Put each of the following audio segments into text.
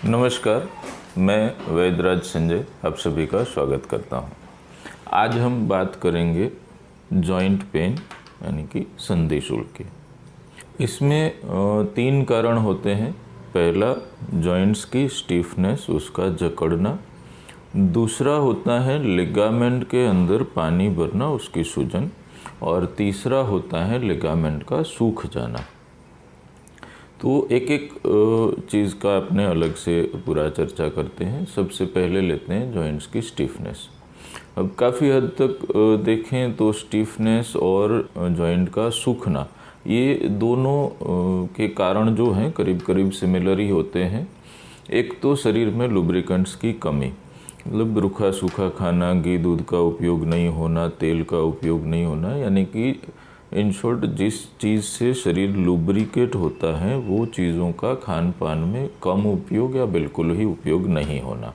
नमस्कार, मैं वैद्यराज संजय आप सभी का स्वागत करता हूं। आज हम बात करेंगे जॉइंट पेन यानी कि संधि शूल की। इसमें 3 कारण होते हैं। पहला, जॉइंट्स की स्टीफनेस, उसका जकड़ना। दूसरा होता है लिगामेंट के अंदर पानी भरना, उसकी सूजन। और तीसरा होता है लिगामेंट का सूख जाना। तो एक एक चीज़ का अपने अलग से पूरा चर्चा करते हैं। सबसे पहले लेते हैं जॉइंट्स की स्टीफनेस। अब काफ़ी हद तक देखें तो स्टीफनेस और जॉइंट का सूखना, ये दोनों के कारण जो हैं करीब करीब सिमिलर ही होते हैं। एक तो शरीर में लुब्रिकेंट्स की कमी, मतलब रूखा सूखा खाना, घी दूध का उपयोग नहीं होना, तेल का उपयोग नहीं होना, यानी कि इन शॉर्ट जिस चीज़ से शरीर लुब्रिकेट होता है वो चीज़ों का खान पान में कम उपयोग या बिल्कुल ही उपयोग नहीं होना।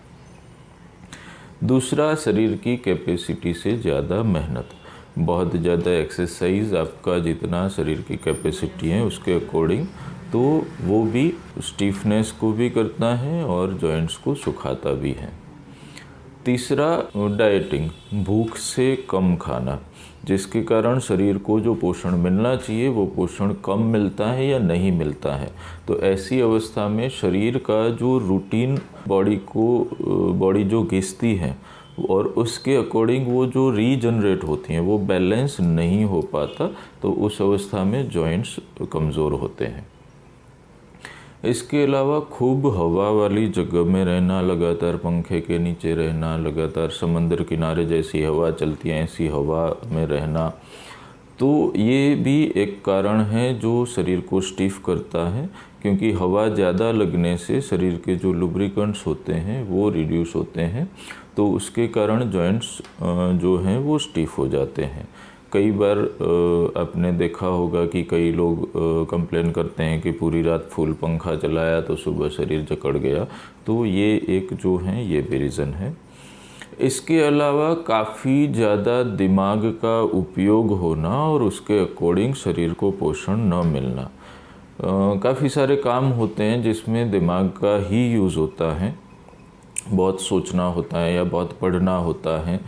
दूसरा, शरीर की कैपेसिटी से ज़्यादा मेहनत, बहुत ज़्यादा एक्सरसाइज, आपका जितना शरीर की कैपेसिटी है उसके अकॉर्डिंग, तो वो भी स्टीफनेस को भी करता है और जॉइंट्स को सुखाता भी है। तीसरा, डाइटिंग, भूख से कम खाना, जिसके कारण शरीर को जो पोषण मिलना चाहिए वो पोषण कम मिलता है या नहीं मिलता है। तो ऐसी अवस्था में शरीर का जो रूटीन बॉडी जो घिसती है और उसके अकॉर्डिंग वो जो रीजनरेट होती हैं वो बैलेंस नहीं हो पाता, तो उस अवस्था में जॉइंट्स कमज़ोर होते हैं। इसके अलावा खूब हवा वाली जगह में रहना, लगातार पंखे के नीचे रहना, लगातार समंदर किनारे जैसी हवा चलती है ऐसी हवा में रहना, तो ये भी एक कारण है जो शरीर को स्टीफ करता है, क्योंकि हवा ज़्यादा लगने से शरीर के जो लुब्रिकेंट्स होते हैं वो रिड्यूस होते हैं, तो उसके कारण जॉइंट्स जो हैं वो स्टीफ हो जाते हैं। कई बार आपने देखा होगा कि कई लोग कंप्लेन करते हैं कि पूरी रात फुल पंखा चलाया तो सुबह शरीर जकड़ गया, तो ये एक जो है ये भी रीज़न है। इसके अलावा काफ़ी ज़्यादा दिमाग का उपयोग होना और उसके अकॉर्डिंग शरीर को पोषण न मिलना। काफ़ी सारे काम होते हैं जिसमें दिमाग का ही यूज़ होता है, बहुत सोचना होता है या बहुत पढ़ना होता है,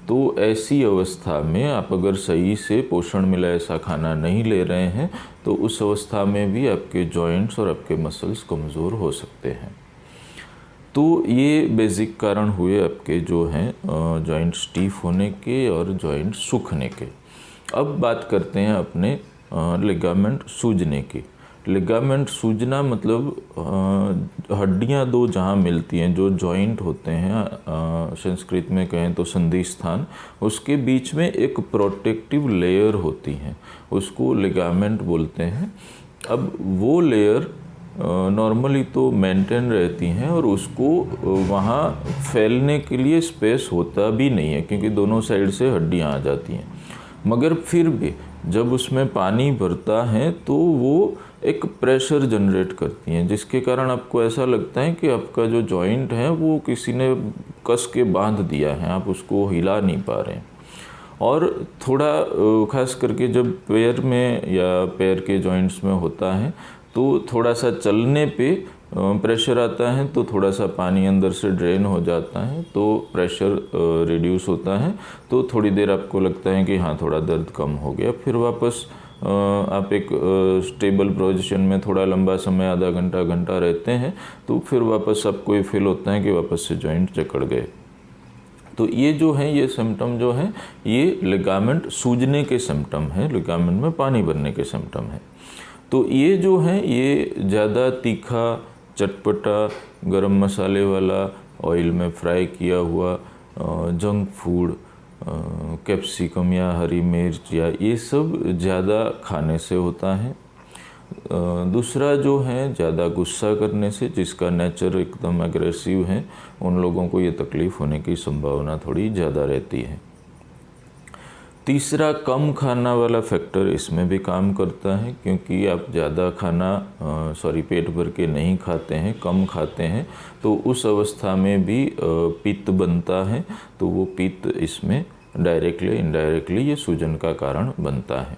तो ऐसी अवस्था में आप अगर सही से पोषण मिला ऐसा खाना नहीं ले रहे हैं तो उस अवस्था में भी आपके जॉइंट्स और आपके मसल्स कमज़ोर हो सकते हैं। तो ये बेसिक कारण हुए आपके जो हैं जॉइंट स्टीफ होने के और जॉइंट सूखने के। अब बात करते हैं अपने लिगामेंट सूजने की। लिगामेंट सूजना मतलब हड्डियां दो जहां मिलती हैं, जो जॉइंट होते हैं, संस्कृत में कहें तो संधि स्थान, उसके बीच में एक प्रोटेक्टिव लेयर होती है, उसको लिगामेंट बोलते हैं। अब वो लेयर नॉर्मली तो मेंटेन रहती हैं और उसको वहाँ फैलने के लिए स्पेस होता भी नहीं है, क्योंकि दोनों साइड से हड्डियाँ आ जाती हैं। मगर फिर भी जब उसमें पानी भरता है तो वो एक प्रेशर जनरेट करती हैं, जिसके कारण आपको ऐसा लगता है कि आपका जो जॉइंट है वो किसी ने कस के बांध दिया है, आप उसको हिला नहीं पा रहे हैं। और थोड़ा खास करके जब पैर में या पैर के जॉइंट्स में होता है तो थोड़ा सा चलने पे प्रेशर आता है, तो थोड़ा सा पानी अंदर से ड्रेन हो जाता है, तो प्रेशर रिड्यूस होता है, तो थोड़ी देर आपको लगता है कि हाँ थोड़ा दर्द कम हो गया। फिर वापस आप एक स्टेबल पोजीशन में थोड़ा लंबा समय, आधा घंटा घंटा रहते हैं, तो फिर वापस आपको ये फील होता है कि वापस से जॉइंट जकड़ गए। तो ये जो है ये सिम्टम जो है ये लिगामेंट सूजने के सिम्टम है, लिगामेंट में पानी भरने के सिम्टम है। तो ये जो है ये ज़्यादा तीखा, चटपटा, गरम मसाले वाला, ऑयल में फ्राई किया हुआ जंक फूड, कैप्सिकम या हरी मिर्च या ये सब ज़्यादा खाने से होता है। दूसरा जो है ज़्यादा गुस्सा करने से, जिसका नेचर एकदम एग्रेसिव है, उन लोगों को ये तकलीफ़ होने की संभावना थोड़ी ज़्यादा रहती है। तीसरा, कम खाना वाला फैक्टर इसमें भी काम करता है, क्योंकि आप ज़्यादा खाना पेट भर के नहीं खाते हैं, कम खाते हैं, तो उस अवस्था में भी पित्त बनता है, तो वो पित्त इसमें डायरेक्टली इनडायरेक्टली ये सूजन का कारण बनता है।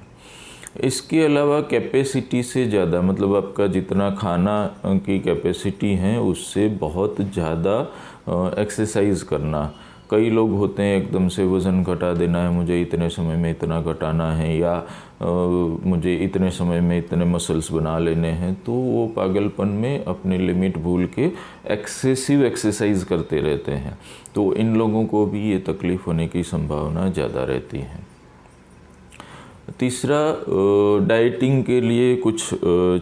इसके अलावा कैपेसिटी से ज़्यादा, मतलब आपका जितना खाना की कैपेसिटी है उससे बहुत ज़्यादा एक्सरसाइज करना। कई लोग होते हैं एकदम से वज़न घटा देना है, मुझे इतने समय में इतना घटाना है, या मुझे इतने समय में इतने मसल्स बना लेने हैं, तो वो पागलपन में अपनी लिमिट भूल के एक्सेसिव एक्सरसाइज करते रहते हैं। तो इन लोगों को भी ये तकलीफ़ होने की संभावना ज़्यादा रहती है। तीसरा, डाइटिंग के लिए कुछ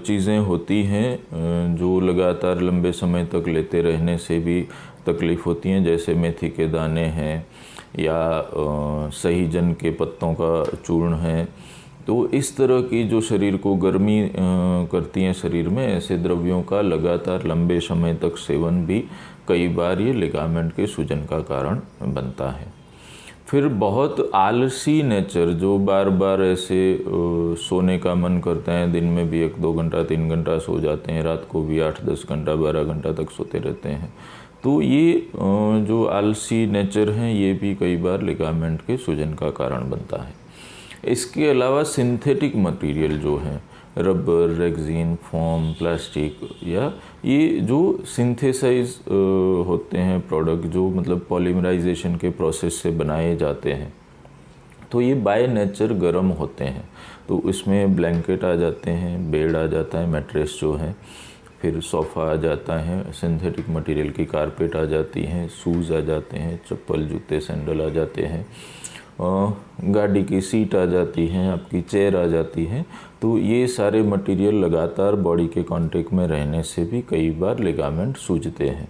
चीज़ें होती हैं जो लगातार लंबे समय तक लेते रहने से भी तकलीफ़ होती हैं, जैसे मेथी के दाने हैं या सही जन के पत्तों का चूर्ण है। तो इस तरह की जो शरीर को गर्मी करती हैं शरीर में, ऐसे द्रव्यों का लगातार लंबे समय तक सेवन भी कई बार ये लिगामेंट के सूजन का कारण बनता है। फिर बहुत आलसी नेचर, जो बार बार ऐसे सोने का मन करता है, दिन में भी 1-2 घंटा 3 घंटा सो जाते हैं, रात को भी 8-10 घंटा 12 घंटा तक सोते रहते हैं, तो ये जो आलसी नेचर हैं ये भी कई बार लिगामेंट के सूजन का कारण बनता है। इसके अलावा सिंथेटिक मटेरियल जो है, रबर, रेक्सिन, फोम, प्लास्टिक, या ये जो सिंथेसाइज होते हैं प्रोडक्ट, जो मतलब पॉलीमराइजेशन के प्रोसेस से बनाए जाते हैं, तो ये बाय नेचर गर्म होते हैं। तो इसमें ब्लैंकेट आ जाते हैं, बेड आ जाता है, मैट्रेस जो है, फिर सोफ़ा आ जाता है, सिंथेटिक मटेरियल की कारपेट आ जाती हैं, शूज़ आ जाते हैं, चप्पल, जूते, सैंडल आ जाते हैं, गाड़ी की सीट आ जाती हैं, आपकी चेयर आ जाती है। तो ये सारे मटेरियल लगातार बॉडी के कांटेक्ट में रहने से भी कई बार लिगामेंट सूजते हैं।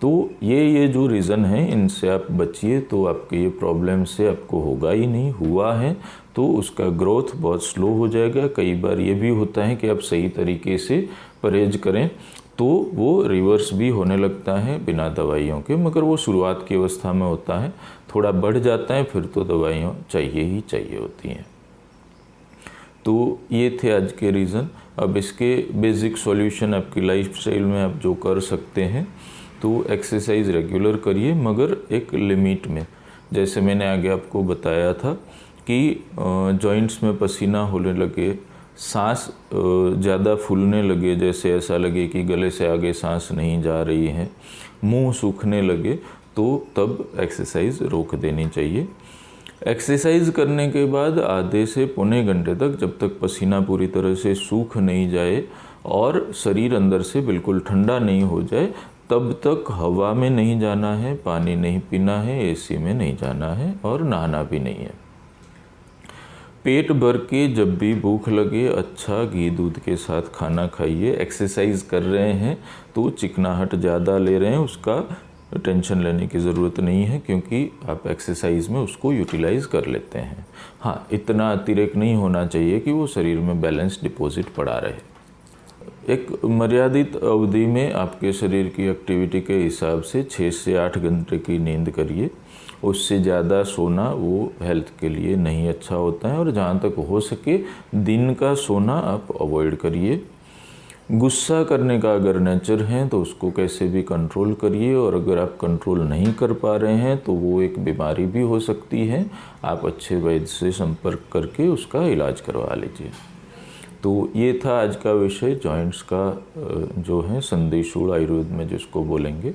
तो ये जो रीज़न है, इनसे आप बचिए, तो आपके ये प्रॉब्लम से आपको होगा ही नहीं। हुआ है तो उसका ग्रोथ बहुत स्लो हो जाएगा। कई बार ये भी होता है कि आप सही तरीके से परहेज करें तो वो रिवर्स भी होने लगता है बिना दवाइयों के, मगर वो शुरुआत की अवस्था में होता है, थोड़ा बढ़ जाता है, फिर तो दवाइयाँ चाहिए ही चाहिए होती हैं। तो ये थे आज के रीज़न। अब इसके बेसिक सॉल्यूशन आपकी लाइफस्टाइल में आप जो कर सकते हैं, तो एक्सरसाइज रेगुलर करिए, मगर एक लिमिट में। जैसे मैंने आगे आपको बताया था कि जॉइंट्स में पसीना होने लगे, सांस ज़्यादा फूलने लगे, जैसे ऐसा लगे कि गले से आगे सांस नहीं जा रही है, मुंह सूखने लगे, तो तब एक्सरसाइज रोक देनी चाहिए। एक्सरसाइज करने के बाद आधे से पौने घंटे तक, जब तक पसीना पूरी तरह से सूख नहीं जाए और शरीर अंदर से बिल्कुल ठंडा नहीं हो जाए, तब तक हवा में नहीं जाना है, पानी नहीं पीना है, एसी में नहीं जाना है और नहाना भी नहीं है। पेट भर के जब भी भूख लगे अच्छा घी दूध के साथ खाना खाइए। एक्सरसाइज कर रहे हैं तो चिकनाहट ज़्यादा ले रहे हैं, उसका टेंशन लेने की ज़रूरत नहीं है, क्योंकि आप एक्सरसाइज में उसको यूटिलाइज़ कर लेते हैं। हाँ, इतना अतिरेक नहीं होना चाहिए कि वो शरीर में बैलेंस डिपॉजिट पड़ा रहे। एक मर्यादित अवधि में आपके शरीर की एक्टिविटी के हिसाब से 6 से 8 घंटे की नींद करिए। उससे ज़्यादा सोना वो हेल्थ के लिए नहीं अच्छा होता है, और जहाँ तक हो सके दिन का सोना आप अवॉइड करिए। गुस्सा करने का अगर नेचर है तो उसको कैसे भी कंट्रोल करिए, और अगर आप कंट्रोल नहीं कर पा रहे हैं तो वो एक बीमारी भी हो सकती है। आप अच्छे वैद्य से संपर्क करके उसका इलाज करवा लीजिए। तो ये था आज का विषय, जॉइंट्स का जो है संधिशूल आयुर्वेद में जिसको बोलेंगे।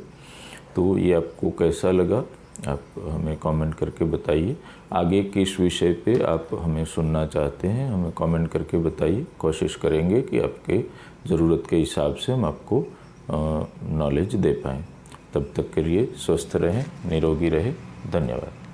तो ये आपको कैसा लगा आप हमें कमेंट करके बताइए। आगे किस विषय पे आप हमें सुनना चाहते हैं हमें कमेंट करके बताइए। कोशिश करेंगे कि आपके ज़रूरत के हिसाब से हम आपको नॉलेज दे पाएँ। तब तक के लिए स्वस्थ रहें, निरोगी रहें। धन्यवाद।